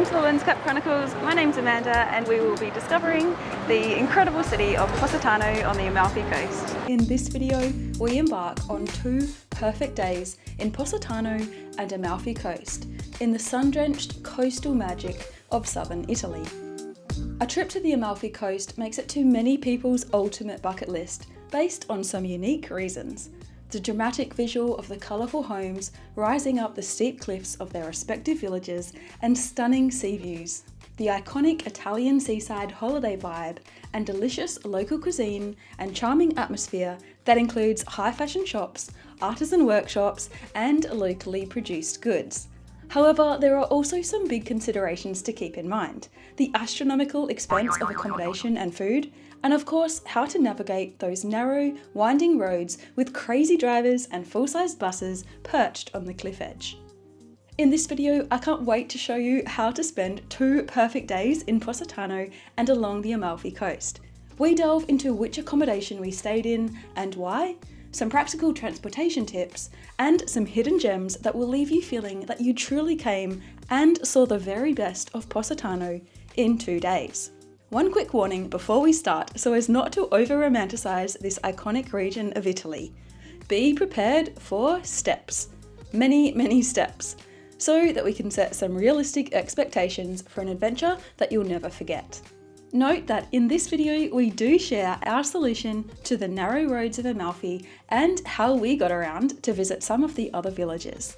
to the Lenscap Chronicles. My name's Amanda and we will be discovering the incredible city of Positano on the Amalfi Coast. In this video, we embark on 2 perfect days in Positano and Amalfi Coast in the sun-drenched coastal magic of southern Italy. A trip to the Amalfi Coast makes it to many people's ultimate bucket list based on some unique reasons. The dramatic visual of the colourful homes rising up the steep cliffs of their respective villages and stunning sea views. The iconic Italian seaside holiday vibe and delicious local cuisine and charming atmosphere that includes high fashion shops, artisan workshops and locally produced goods. However, there are also some big considerations to keep in mind. The astronomical expense of accommodation and food, and of course, how to navigate those narrow, winding roads with crazy drivers and full-sized buses perched on the cliff edge. In this video, I can't wait to show you how to spend 2 perfect days in Positano and along the Amalfi Coast. We delve into which accommodation we stayed in and why, some practical transportation tips, and some hidden gems that will leave you feeling that you truly came and saw the very best of Positano in 2 days. One quick warning before we start so as not to over-romanticize this iconic region of Italy. Be prepared for steps. Many steps. So that we can set some realistic expectations for an adventure that you'll never forget. Note that in this video we do share our solution to the narrow roads of Amalfi and how we got around to visit some of the other villages.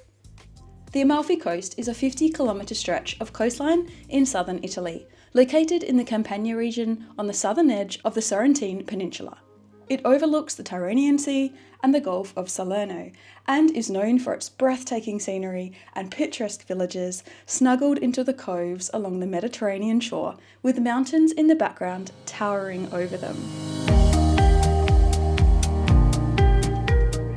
The Amalfi Coast is a 50-kilometre stretch of coastline in southern Italy, located in the Campania region on the southern edge of the Sorrentine Peninsula. It overlooks the Tyrrhenian Sea and the Gulf of Salerno, and is known for its breathtaking scenery and picturesque villages snuggled into the coves along the Mediterranean shore, with mountains in the background towering over them.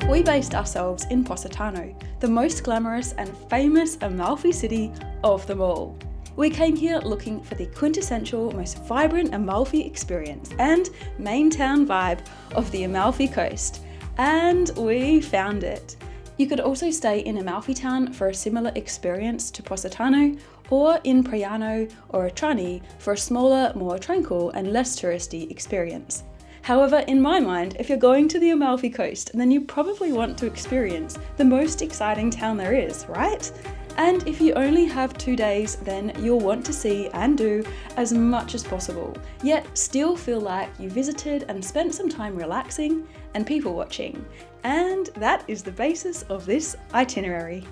We based ourselves in Positano, the most glamorous and famous Amalfi city of them all. We came here looking for the quintessential, most vibrant Amalfi experience and main town vibe of the Amalfi Coast, and we found it. You could also stay in Amalfi town for a similar experience to Positano, or in Priano or Trani for a smaller, more tranquil and less touristy experience. However, in my mind, if you're going to the Amalfi Coast, then you probably want to experience the most exciting town there is, right? And if you only have 2 days, then you'll want to see and do as much as possible, yet still feel like you visited and spent some time relaxing and people watching. And that is the basis of this itinerary.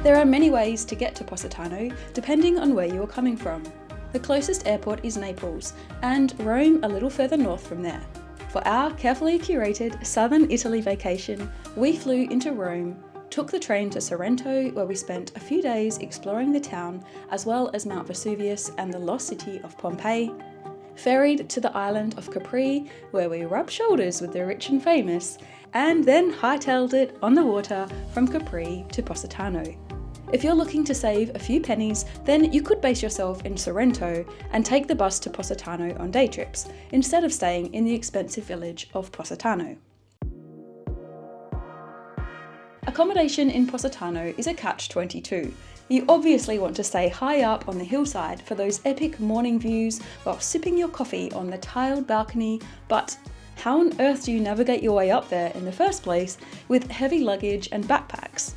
There are many ways to get to Positano, depending on where you are coming from. The closest airport is Naples, and Rome a little further north from there. For our carefully curated southern Italy vacation, we flew into Rome, took the train to Sorrento where we spent a few days exploring the town as well as Mount Vesuvius and the lost city of Pompeii, ferried to the island of Capri where we rubbed shoulders with the rich and famous, and then hightailed it on the water from Capri to Positano. If you're looking to save a few pennies, then you could base yourself in Sorrento and take the bus to Positano on day trips, instead of staying in the expensive village of Positano. Accommodation in Positano is a catch-22. You obviously want to stay high up on the hillside for those epic morning views while sipping your coffee on the tiled balcony, but how on earth do you navigate your way up there in the first place with heavy luggage and backpacks?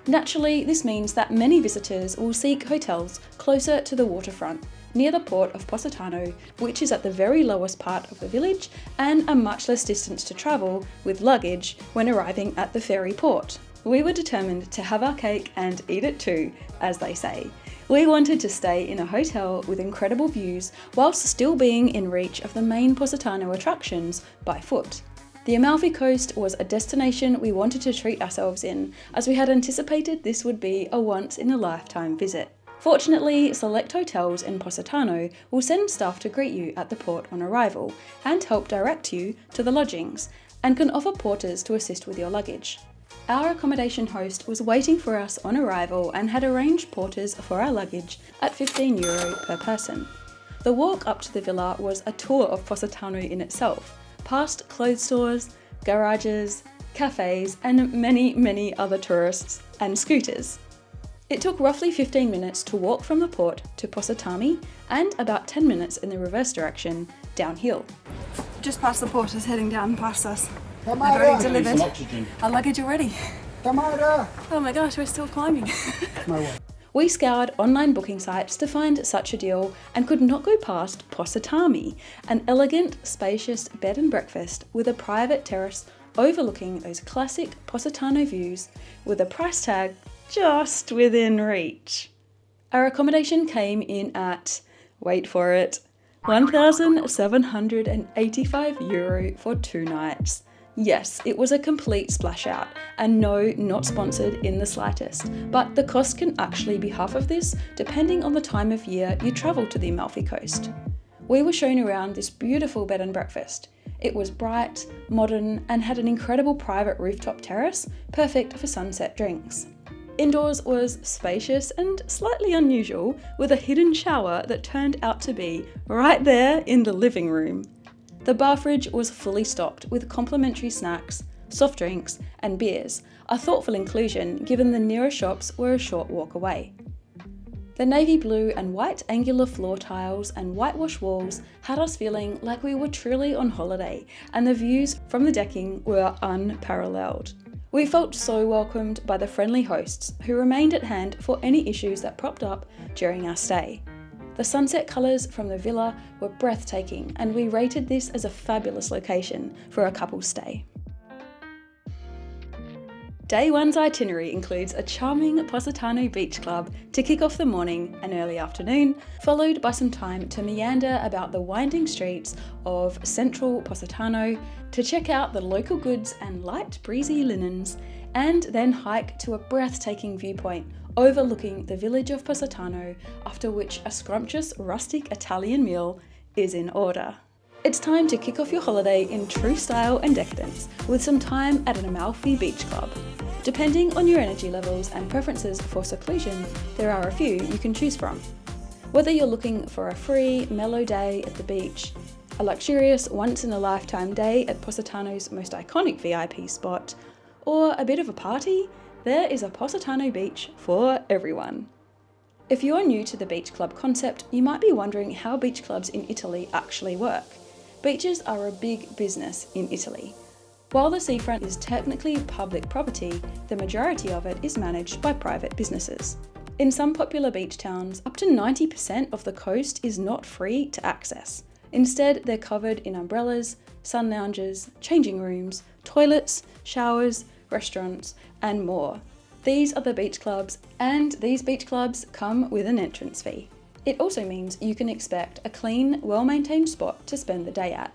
Naturally, this means that many visitors will seek hotels closer to the waterfront, near the port of Positano, which is at the very lowest part of the village and a much less distance to travel with luggage when arriving at the ferry port. We were determined to have our cake and eat it too, as they say. We wanted to stay in a hotel with incredible views whilst still being in reach of the main Positano attractions by foot. The Amalfi Coast was a destination we wanted to treat ourselves in, as we had anticipated this would be a once-in-a-lifetime visit. Fortunately, select hotels in Positano will send staff to greet you at the port on arrival and help direct you to the lodgings, and can offer porters to assist with your luggage. Our accommodation host was waiting for us on arrival and had arranged porters for our luggage at €15 per person. The walk up to the villa was a tour of Positano in itself, past clothes stores, garages, cafes, and many other tourists and scooters. It took roughly 15 minutes to walk from the port to Positano and about 10 minutes in the reverse direction downhill. Just past the port is heading down past us. I've already delivered our luggage already. Oh my gosh, we're still climbing. We scoured online booking sites to find such a deal and could not go past Positano, an elegant, spacious bed and breakfast with a private terrace overlooking those classic Positano views with a price tag just within reach. Our accommodation came in at, wait for it, €1,785 for 2 nights. Yes, it was a complete splash out, and no, not sponsored in the slightest, but the cost can actually be half of this depending on the time of year you travel to the Amalfi Coast. We were shown around this beautiful bed and breakfast. It was bright, modern, and had an incredible private rooftop terrace, perfect for sunset drinks. Indoors was spacious and slightly unusual, with a hidden shower that turned out to be right there in the living room. The bar fridge was fully stocked with complimentary snacks, soft drinks, and beers, a thoughtful inclusion given the nearest shops were a short walk away. The navy blue and white angular floor tiles and whitewash walls had us feeling like we were truly on holiday, and the views from the decking were unparalleled. We felt so welcomed by the friendly hosts who remained at hand for any issues that propped up during our stay. The sunset colours from the villa were breathtaking, and we rated this as a fabulous location for a couple's stay. Day 1's itinerary includes a charming Positano beach club to kick off the morning and early afternoon, followed by some time to meander about the winding streets of central Positano to check out the local goods and light breezy linens, and then hike to a breathtaking viewpoint overlooking the village of Positano, after which a scrumptious rustic Italian meal is in order. It's time to kick off your holiday in true style and decadence with some time at an Amalfi beach club. Depending on your energy levels and preferences for seclusion, there are a few you can choose from. Whether you're looking for a free, mellow day at the beach, a luxurious once-in-a-lifetime day at Positano's most iconic VIP spot, or a bit of a party, there is a Positano beach for everyone. If you're new to the beach club concept, you might be wondering how beach clubs in Italy actually work. Beaches are a big business in Italy. While the seafront is technically public property, the majority of it is managed by private businesses. In some popular beach towns, up to 90% of the coast is not free to access. Instead, they're covered in umbrellas, sun lounges, changing rooms, toilets, showers, restaurants, and more. These are the beach clubs, and these beach clubs come with an entrance fee. It also means you can expect a clean, well-maintained spot to spend the day at,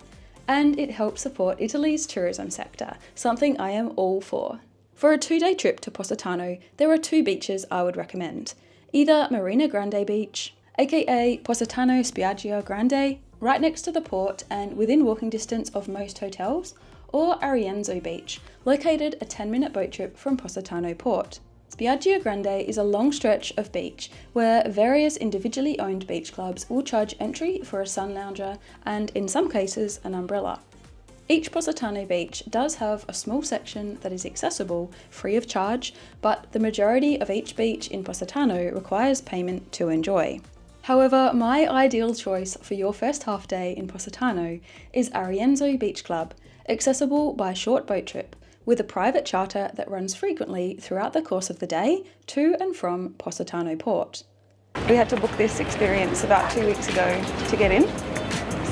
and it helps support Italy's tourism sector, something I am all for. For a 2-day trip to Positano, there are 2 beaches I would recommend. Either Marina Grande Beach, aka Positano Spiaggia Grande, right next to the port and within walking distance of most hotels, or Arienzo Beach, located a 10-minute boat trip from Positano Port. Spiaggia Grande is a long stretch of beach where various individually owned beach clubs will charge entry for a sun lounger and, in some cases, an umbrella. Each Positano beach does have a small section that is accessible free of charge, but the majority of each beach in Positano requires payment to enjoy. However, my ideal choice for your first half day in Positano is Arienzo Beach Club, accessible by a short boat trip, with a private charter that runs frequently throughout the course of the day to and from Positano Port. We had to book this experience about 2 weeks ago to get in,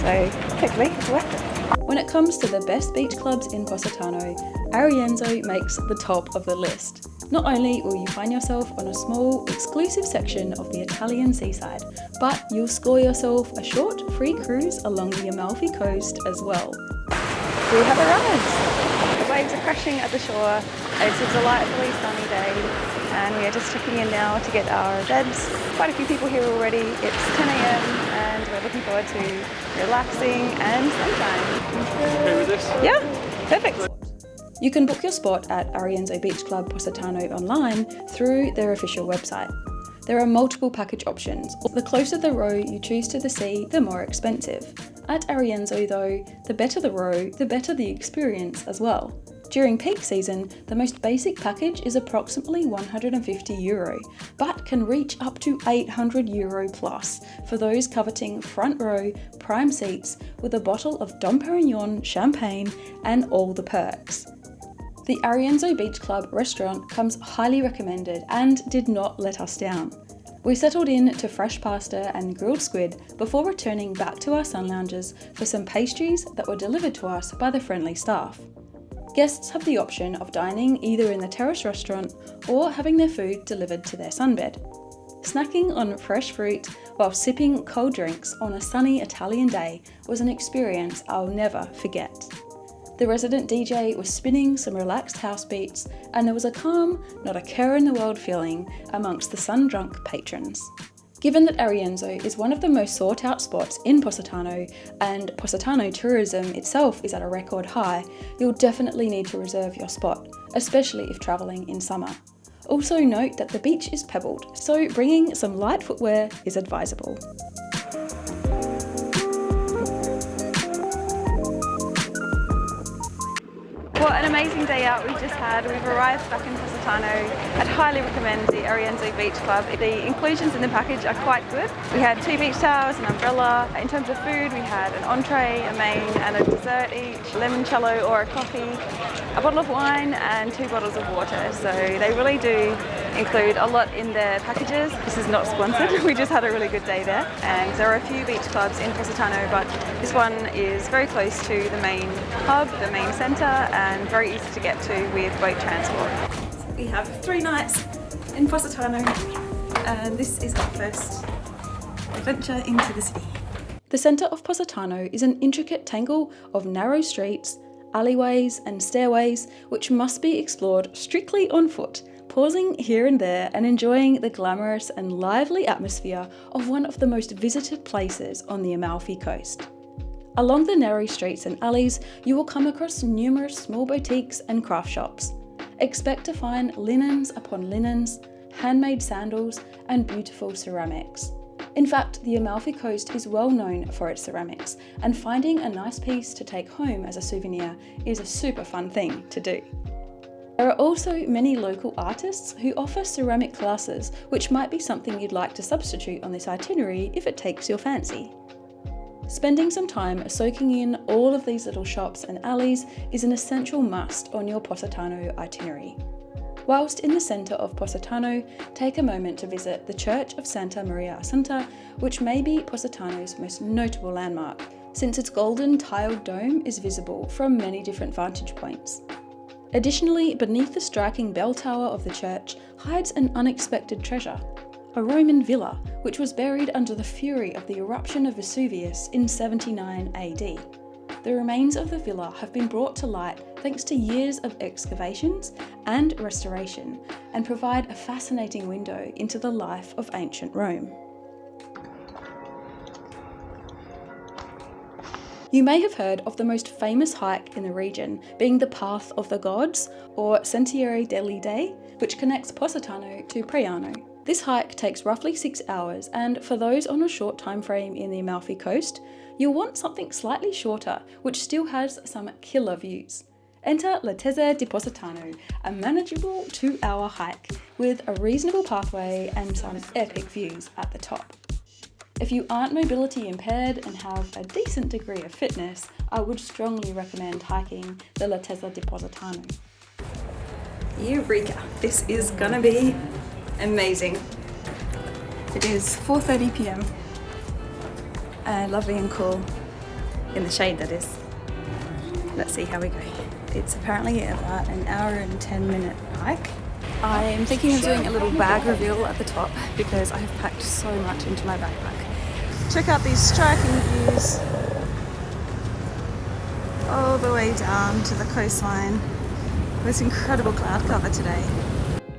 so hopefully it's worth it. When it comes to the best beach clubs in Positano, Arienzo makes the top of the list. Not only will you find yourself on a small, exclusive section of the Italian seaside, but you'll score yourself a short, free cruise along the Amalfi Coast as well. We have arrived! The waves are crashing at the shore. It's a delightfully sunny day, and we are just checking in now to get our beds. Quite a few people here already. It's 10 AM and we're looking forward to relaxing and sunshine. Okay with this? Yeah, perfect. You can book your spot at Arienzo Beach Club Positano online through their official website. There are multiple package options. The closer the row you choose to the sea, the more expensive. At Arienzo though, the better the row, the better the experience as well. During peak season, the most basic package is approximately €150, but can reach up to €800 plus for those coveting front row, prime seats with a bottle of Dom Perignon champagne and all the perks. The Arienzo Beach Club restaurant comes highly recommended and did not let us down. We settled in to fresh pasta and grilled squid before returning back to our sun lounges for some pastries that were delivered to us by the friendly staff. Guests have the option of dining either in the terrace restaurant or having their food delivered to their sunbed. Snacking on fresh fruit while sipping cold drinks on a sunny Italian day was an experience I'll never forget. The resident DJ was spinning some relaxed house beats, and there was a calm, not a care in the world feeling amongst the sun-drunk patrons. Given that Arienzo is one of the most sought-out spots in Positano, and Positano tourism itself is at a record high, you'll definitely need to reserve your spot, especially if travelling in summer. Also note that the beach is pebbled, so bringing some light footwear is advisable. What an amazing day out we've just had. We've arrived back in Positano. I'd highly recommend the Arienzo Beach Club. The inclusions in the package are quite good. We had 2 beach towels, an umbrella. In terms of food, we had an entree, a main and a dessert each, limoncello or a coffee, a bottle of wine and 2 bottles of water. So they really do include a lot in their packages. This is not sponsored, we just had a really good day there. And there are a few beach clubs in Positano, but this one is very close to the main hub, the main centre, and very easy to get to with boat transport. So we have 3 nights in Positano, and this is our first adventure into the city. The centre of Positano is an intricate tangle of narrow streets, alleyways and stairways which must be explored strictly on foot, pausing here and there and enjoying the glamorous and lively atmosphere of one of the most visited places on the Amalfi Coast. Along the narrow streets and alleys, you will come across numerous small boutiques and craft shops. Expect to find linens upon linens, handmade sandals, and beautiful ceramics. In fact, the Amalfi Coast is well known for its ceramics, and finding a nice piece to take home as a souvenir is a super fun thing to do. There are also many local artists who offer ceramic classes, which might be something you'd like to substitute on this itinerary if it takes your fancy. Spending some time soaking in all of these little shops and alleys is an essential must on your Positano itinerary. Whilst in the centre of Positano, take a moment to visit the Church of Santa Maria Assunta, which may be Positano's most notable landmark, since its golden tiled dome is visible from many different vantage points. Additionally, beneath the striking bell tower of the church hides an unexpected treasure, a Roman villa which was buried under the fury of the eruption of Vesuvius in 79 AD. The remains of the villa have been brought to light thanks to years of excavations and restoration, and provide a fascinating window into the life of ancient Rome. You may have heard of the most famous hike in the region being the Path of the Gods, or Sentiero degli Dei, which connects Positano to Priano. This hike takes roughly 6 hours, and for those on a short time frame in the Amalfi Coast, you'll want something slightly shorter which still has some killer views. Enter La Tese di Positano, a manageable 2-hour hike with a reasonable pathway and some epic views at the top. If you aren't mobility impaired and have a decent degree of fitness, I would strongly recommend hiking the La Tese di Positano. Eureka! This is gonna be amazing. It is 4:30 p.m. Lovely and cool, in the shade that is. Let's see how we go. It's apparently about an hour and 10-minute hike. I am thinking of doing a little bag reveal at the top because I have packed so much into my backpack. Check out these striking views all the way down to the coastline. This incredible cloud cover today.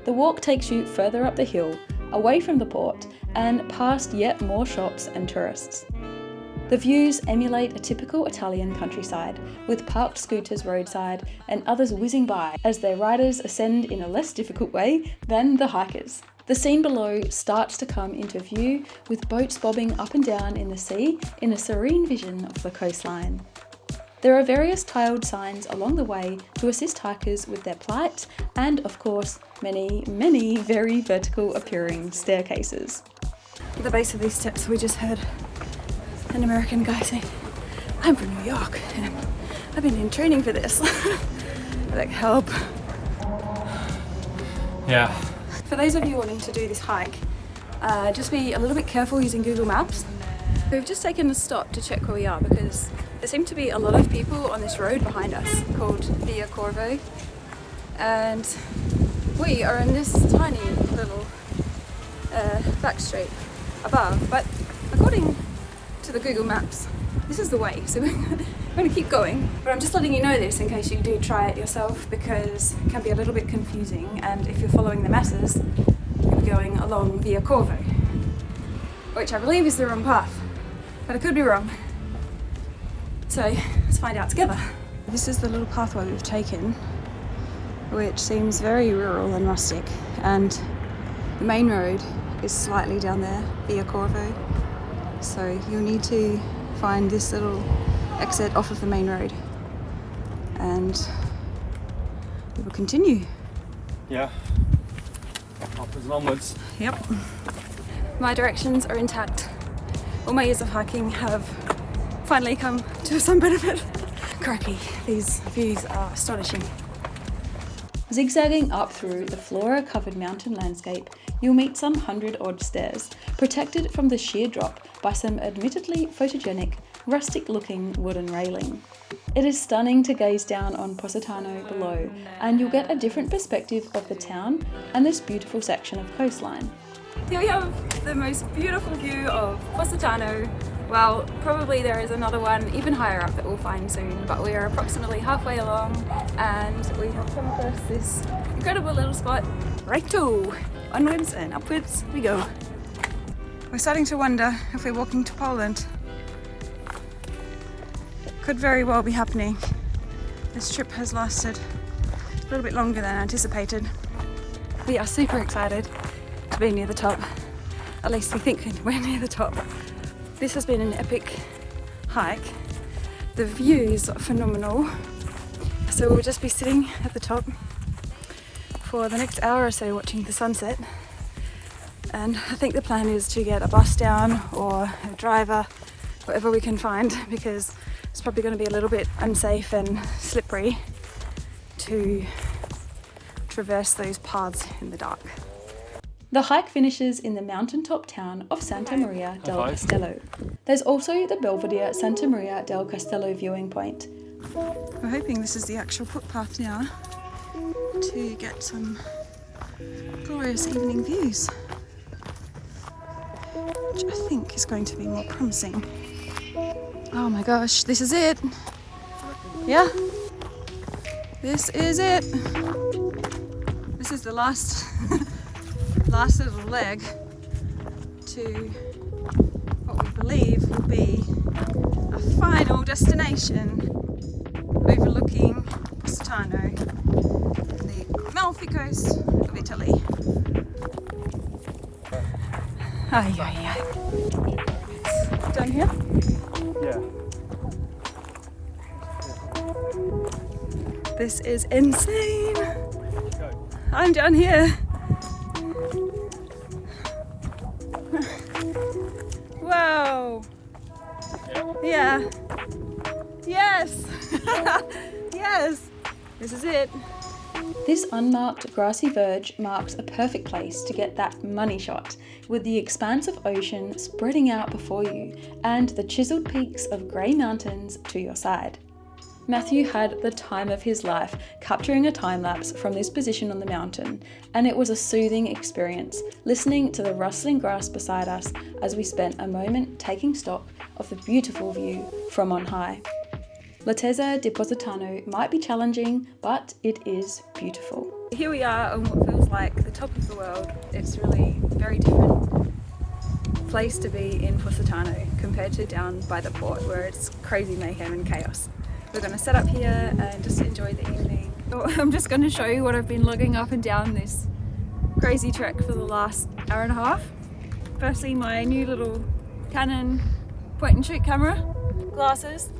The walk takes you further up the hill, away from the port, and past yet more shops and tourists. The views emulate a typical Italian countryside, with parked scooters roadside and others whizzing by as their riders ascend in a less difficult way than the hikers. The scene below starts to come into view, with boats bobbing up and down in the sea in a serene vision of the coastline. There are various tiled signs along the way to assist hikers with their plight, and of course, many very vertical appearing staircases. At the base of these steps, we just heard an American guy say, "I'm from New York and I've been in training for this." Like, help. Yeah. For those of you wanting to do this hike, just be a little bit careful using Google Maps. We've just taken a stop to check where we are because there seem to be a lot of people on this road behind us called Via Corvo, and we are in this tiny little back street above, but according to the Google Maps, this is the way, so we're going to keep going. But I'm just letting you know this in case you do try it yourself, because it can be a little bit confusing, and if you're following the masses, you'll be going along Via Corvo, which I believe is the wrong path, but I could be wrong. So let's find out together. This is the little pathway we've taken, which seems very rural and rustic, and the main road is slightly down there, Via Corvo. So you'll need to find this little exit off of the main road, and we will continue. Yeah. Upwards and onwards. Yep. My directions are intact. All my years of hiking have finally come to some benefit. Crikey, these views are astonishing. Zigzagging up through the flora-covered mountain landscape, you'll meet some 100-odd stairs, protected from the sheer drop by some admittedly photogenic, rustic-looking wooden railing. It is stunning to gaze down on Positano below, and you'll get a different perspective of the town and this beautiful section of coastline. Here we have the most beautiful view of Positano. Well, probably there is another one even higher up that we'll find soon, but we are approximately halfway along and we have come across this incredible little spot. Righto! Onwards and upwards we go. We're starting to wonder if we're walking to Poland. It could very well be happening. This trip has lasted a little bit longer than anticipated. We are super excited to be near the top. At least we think we're near the top. This has been an epic hike. The views are phenomenal. So we'll just be sitting at the top for the next hour or so watching the sunset. And I think the plan is to get a bus down or a driver, whatever we can find, because it's probably going to be a little bit unsafe and slippery to traverse those paths in the dark. The hike finishes in the mountaintop town of Santa Maria del Castello. There's also the Belvedere Santa Maria del Castello viewing point. We're hoping this is the actual footpath now to get some glorious evening views, which I think is going to be more promising. Oh my gosh, this is it! Yeah, this is it! This is the last little leg to what we believe will be a final destination overlooking Positano and the Amalfi Coast of Italy. Ay, ay, ay. Down here? Yeah. This is insane! I'm down here! Wow! Yeah! Yes! Yes! This is it! This unmarked grassy verge marks a perfect place to get that money shot, with the expanse of ocean spreading out before you and the chiseled peaks of grey mountains to your side. Matthew had the time of his life capturing a time-lapse from this position on the mountain, and it was a soothing experience listening to the rustling grass beside us as we spent a moment taking stock of the beautiful view from on high. La Tese di Positano might be challenging, but it is beautiful. Here we are on what feels like the top of the world. It's really a very different place to be in Positano compared to down by the port where it's crazy mayhem and chaos. We're going to set up here and just enjoy the evening. I'm just going to show you what I've been logging up and down this crazy trek for the last hour and a half. Firstly, my new little Canon point and shoot camera, glasses,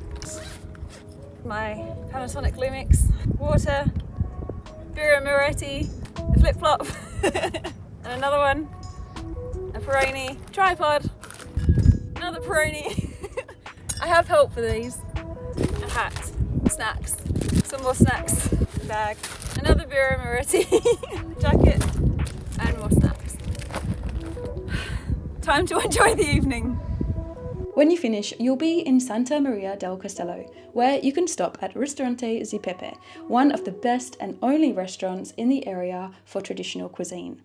my Panasonic Lumix, water, Birra Moretti, a flip-flop, and another one, a Peroni, tripod, another Peroni. I have help for these, a hat, snacks, some more snacks, bag, another Birra Moretti, jacket, and more snacks. Time to enjoy the evening. When you finish, you'll be in Santa Maria del Castello, where you can stop at Ristorante di Peppe, one of the best and only restaurants in the area for traditional cuisine.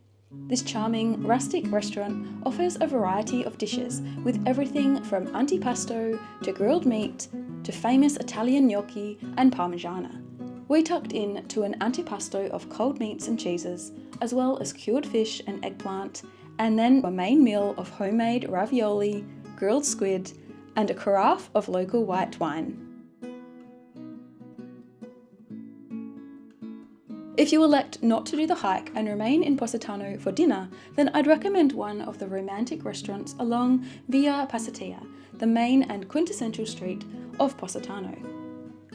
This charming, rustic restaurant offers a variety of dishes, with everything from antipasto to grilled meat to famous Italian gnocchi and parmigiana. We tucked in to an antipasto of cold meats and cheeses, as well as cured fish and eggplant, and then a main meal of homemade ravioli, grilled squid, and a carafe of local white wine. If you elect not to do the hike and remain in Positano for dinner, then I'd recommend one of the romantic restaurants along Via Passatea, the main and quintessential street of Positano.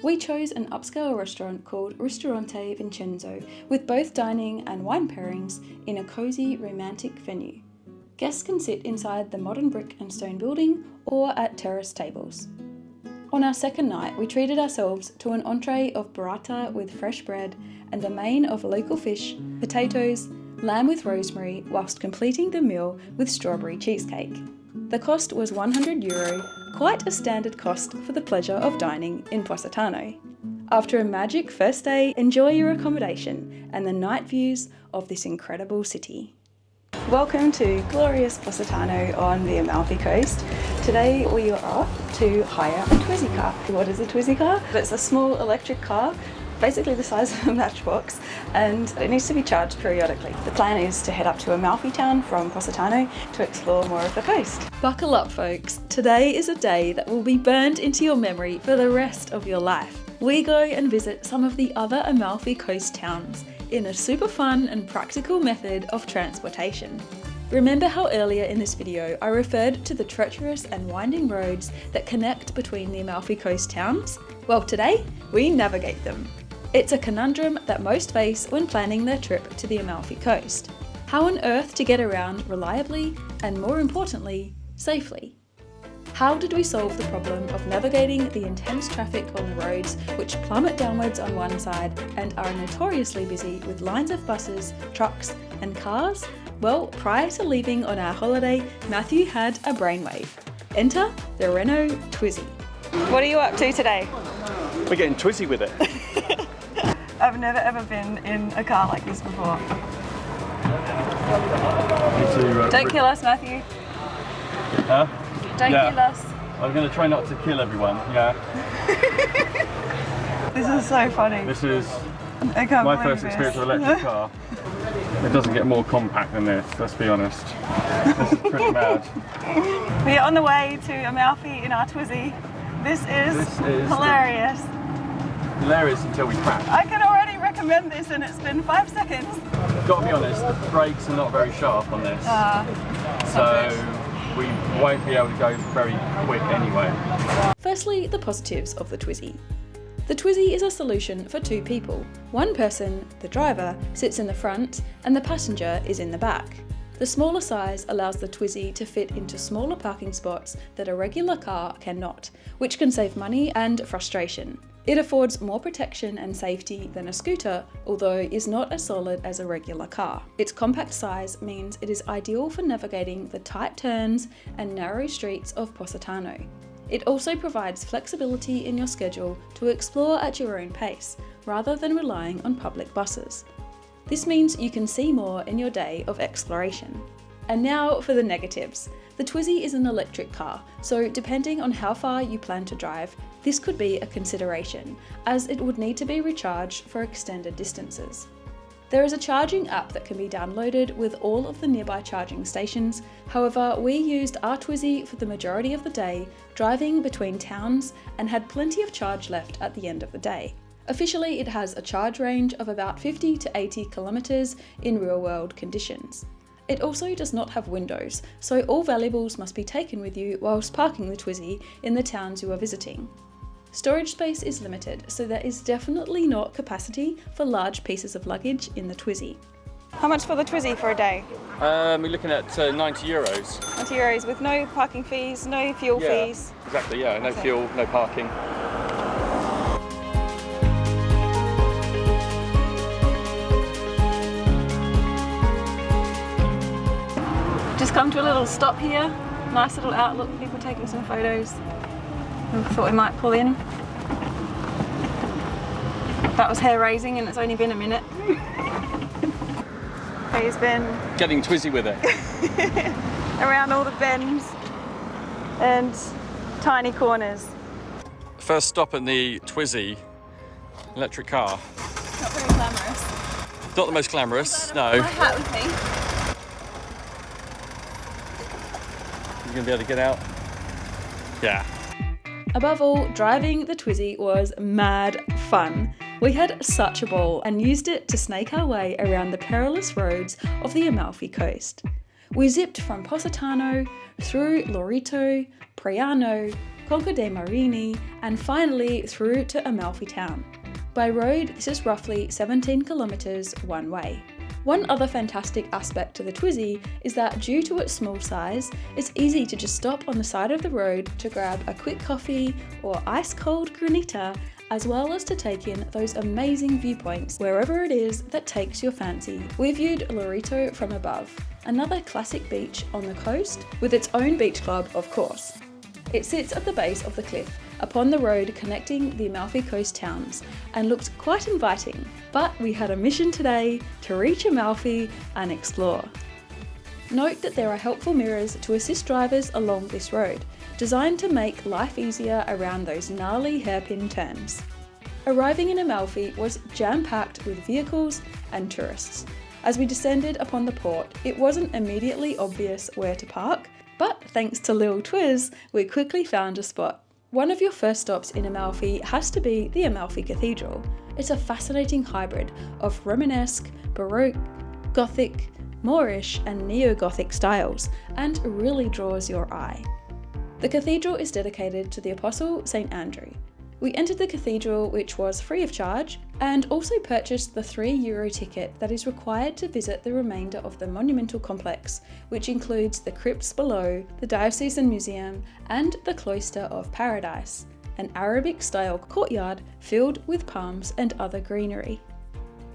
We chose an upscale restaurant called Ristorante Vincenzo, with both dining and wine pairings in a cozy, romantic venue. Guests can sit inside the modern brick and stone building or at terrace tables. On our second night, we treated ourselves to an entree of burrata with fresh bread and a main of local fish, potatoes, lamb with rosemary, whilst completing the meal with strawberry cheesecake. The cost was €100, quite a standard cost for the pleasure of dining in Positano. After a magic first day, enjoy your accommodation and the night views of this incredible city. Welcome to glorious Positano on the Amalfi Coast. Today we are off to hire a Twizy car. What is a Twizy car? It's a small electric car, basically the size of a matchbox, and it needs to be charged periodically. The plan is to head up to Amalfi town from Positano to explore more of the coast. Buckle up, folks. Today is a day that will be burned into your memory for the rest of your life. We go and visit some of the other Amalfi Coast towns in a super fun and practical method of transportation. Remember how earlier in this video I referred to the treacherous and winding roads that connect between the Amalfi Coast towns? Well, today we navigate them. It's a conundrum that most face when planning their trip to the Amalfi Coast. How on earth to get around reliably and, more importantly, safely? How did we solve the problem of navigating the intense traffic on the roads which plummet downwards on one side and are notoriously busy with lines of buses, trucks and cars? Well, prior to leaving on our holiday, Matthew had a brainwave. Enter the Renault Twizy. What are you up to today? We're getting Twizy with it. I've never ever been in a car like this before. Don't kill us, Matthew. Huh? Don't kill us. I'm going to try not to kill everyone, yeah. This is so funny. This is my first experience with an electric car. It doesn't get more compact than this, let's be honest. This is pretty mad. We are on the way to Amalfi in our Twizy. This is hilarious. Hilarious until we crash. I can already recommend this and it's been 5 seconds. Gotta be honest, the brakes are not very sharp on this. So we won't be able to go very quick anyway. Firstly, the positives of the Twizy. The Twizy is a solution for two people. One person, the driver, sits in the front and the passenger is in the back. The smaller size allows the Twizy to fit into smaller parking spots that a regular car cannot, which can save money and frustration. It affords more protection and safety than a scooter, although is not as solid as a regular car. Its compact size means it is ideal for navigating the tight turns and narrow streets of Positano. It also provides flexibility in your schedule to explore at your own pace, rather than relying on public buses. This means you can see more in your day of exploration. And now for the negatives. The Twizy is an electric car, so depending on how far you plan to drive, this could be a consideration, as it would need to be recharged for extended distances. There is a charging app that can be downloaded with all of the nearby charging stations. However, we used our Twizy for the majority of the day, driving between towns, and had plenty of charge left at the end of the day. Officially, it has a charge range of about 50 to 80 kilometers in real-world conditions. It also does not have windows, so all valuables must be taken with you whilst parking the Twizy in the towns you are visiting. storage space is limited, so there is definitely not capacity for large pieces of luggage in the Twizy. How much for the Twizy for a day? We're looking at €90. 90 euros with no parking fees, no fuel fees. Exactly, yeah, no fuel, no parking. Just come to a little stop here. Nice little outlook, people taking some photos. We thought we might pull in. That was hair raising and it's only been a minute. He's been Getting Twizy with it. around all the bends and tiny corners. First stop in the Twizy electric car. Not very glamorous. Not the most glamorous, no. My hat with me. You're gonna be able to get out? Yeah. Above all, driving the Twizy was mad fun. We had such a ball and used it to snake our way around the perilous roads of the Amalfi Coast. We zipped from Positano, through Lorito, Priano, Conca dei Marini, and finally through to Amalfi town. By road, this is roughly 17 kilometres one way. One other fantastic aspect to the Twizy is that due to its small size, it's easy to just stop on the side of the road to grab a quick coffee or ice-cold granita, as well as to take in those amazing viewpoints wherever it is that takes your fancy. We viewed Lorito from above, another classic beach on the coast with its own beach club, of course. It sits at the base of the cliff, upon the road connecting the Amalfi Coast towns, and looked quite inviting, but we had a mission today to reach Amalfi and explore. Note that there are helpful mirrors to assist drivers along this road, designed to make life easier around those gnarly hairpin turns. Arriving in Amalfi was jam-packed with vehicles and tourists. As we descended upon the port, it wasn't immediately obvious where to park, but thanks to Lil Twiz, we quickly found a spot. One of your first stops in Amalfi has to be the Amalfi Cathedral. It's a fascinating hybrid of Romanesque, Baroque, Gothic, Moorish and Neo-Gothic styles, and really draws your eye. The cathedral is dedicated to the Apostle St. Andrew. We entered the cathedral, which was free of charge, and also purchased the €3 ticket that is required to visit the remainder of the monumental complex, which includes the crypts below, the Diocesan Museum, and the Cloister of Paradise, an Arabic-style courtyard filled with palms and other greenery.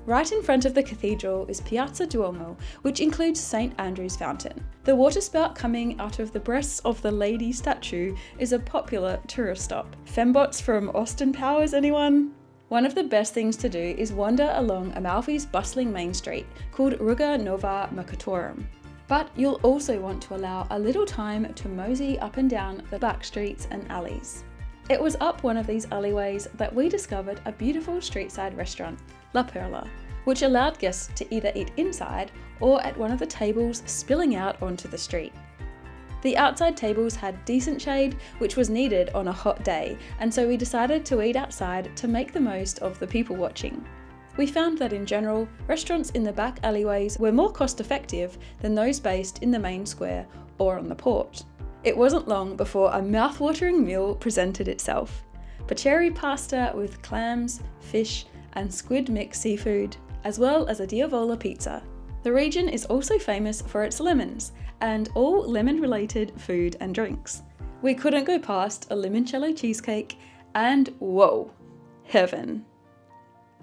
Right in front of the cathedral is Piazza Duomo, which includes St. Andrew's Fountain. The waterspout coming out of the breasts of the lady statue is a popular tourist stop. Fembots from Austin Powers, anyone? One of the best things to do is wander along Amalfi's bustling main street, called Ruga Nova Mercatorum. But you'll also want to allow a little time to mosey up and down the back streets and alleys. It was up one of these alleyways that we discovered a beautiful street-side restaurant, La Perla, which allowed guests to either eat inside or at one of the tables spilling out onto the street. The outside tables had decent shade, which was needed on a hot day, and so we decided to eat outside to make the most of the people watching. We found that in general, restaurants in the back alleyways were more cost-effective than those based in the main square or on the port. It wasn't long before a mouth-watering meal presented itself. Pacheri pasta with clams, fish, and squid mixed seafood, as well as a diavola pizza. The region is also famous for its lemons, and all lemon-related food and drinks. We couldn't go past a limoncello cheesecake, and whoa, heaven.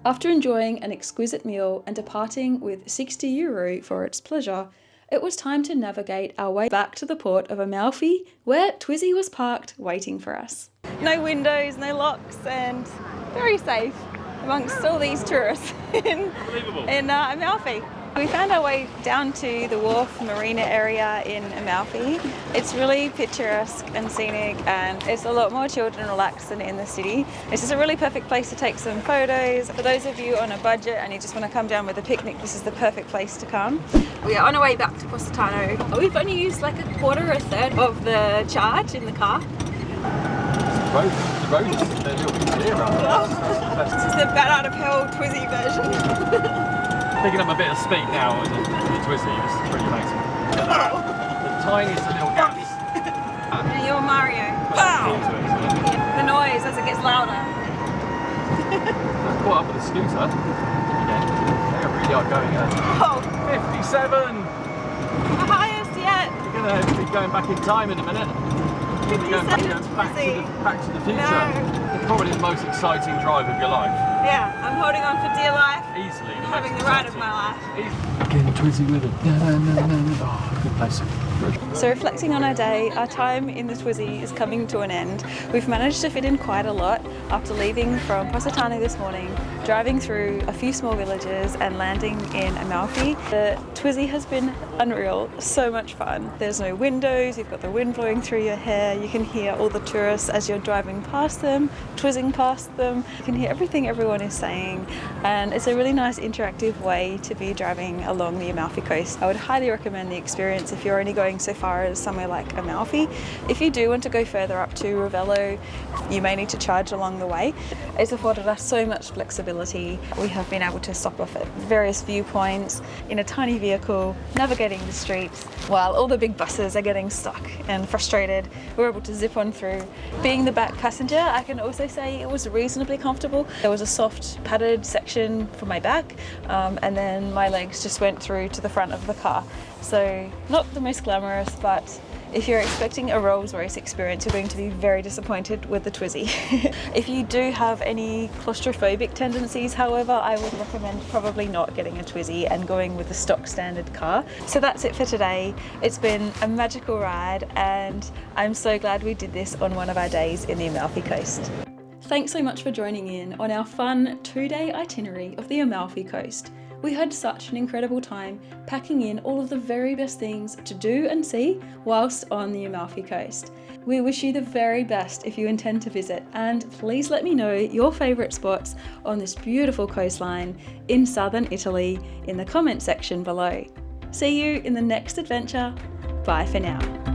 After enjoying an exquisite meal and departing with €60 for its pleasure, it was time to navigate our way back to the port of Amalfi, where Twizy was parked waiting for us. No windows, no locks, and very safe amongst all these tourists in Amalfi. We found our way down to the wharf Marina area in Amalfi. It's really picturesque and scenic, and it's a lot more chilled and relaxed than in the city. This is a really perfect place to take some photos. For those of you on a budget and you just want to come down with a picnic, this is the perfect place to come. We are on our way back to Positano. We've only used like a quarter or a third of the charge in the car. The road is a little bit clearer. This is the bad out of hell Twizy version. Picking up a bit of speed now in the Twizy, this is pretty amazing. The tiniest little gaps. You're Mario. The noise, that's because it gets louder. I caught up with a scooter. They really are going at 57! The highest yet! You're going to be going back in time in a minute. You're going back to the future. No. It's probably the most exciting drive of your life. Yeah, I'm holding on for dear life. Easily. Having the ride of my life. Getting Twizy with it. Oh, good place. So reflecting on our day, our time in the Twizy is coming to an end. We've managed to fit in quite a lot after leaving from Positano this morning, driving through a few small villages and landing in Amalfi. The Twizy has been unreal, so much fun. There's no windows, you've got the wind blowing through your hair, you can hear all the tourists as you're driving past them, twizzing past them. You can hear everything everyone is saying, and it's a really nice interactive way to be driving along the Amalfi Coast. I would highly recommend the experience if you're only going so far as somewhere like Amalfi. If you do want to go further up to Ravello, you may need to charge along the way. It's afforded us so much flexibility. We have been able to stop off at various viewpoints in a tiny vehicle, navigating the streets while all the big buses are getting stuck and frustrated. We're able to zip on through. Being the back passenger, I can also say it was reasonably comfortable. There was a soft padded section for my back, and then my legs just went through to the front of the car. So not the most glamorous, but if you're expecting a Rolls Royce experience, you're going to be very disappointed with the Twizy. If you do have any claustrophobic tendencies, however, I would recommend probably not getting a Twizy and going with the stock standard car. So that's it for today. It's been a magical ride, and I'm so glad we did this on one of our days in the Amalfi Coast. Thanks so much for joining in on our fun 2-day itinerary of the Amalfi Coast. We had such an incredible time packing in all of the very best things to do and see whilst on the Amalfi Coast. We wish you the very best if you intend to visit, and please let me know your favourite spots on this beautiful coastline in southern Italy in the comment section below. See you in the next adventure. Bye for now.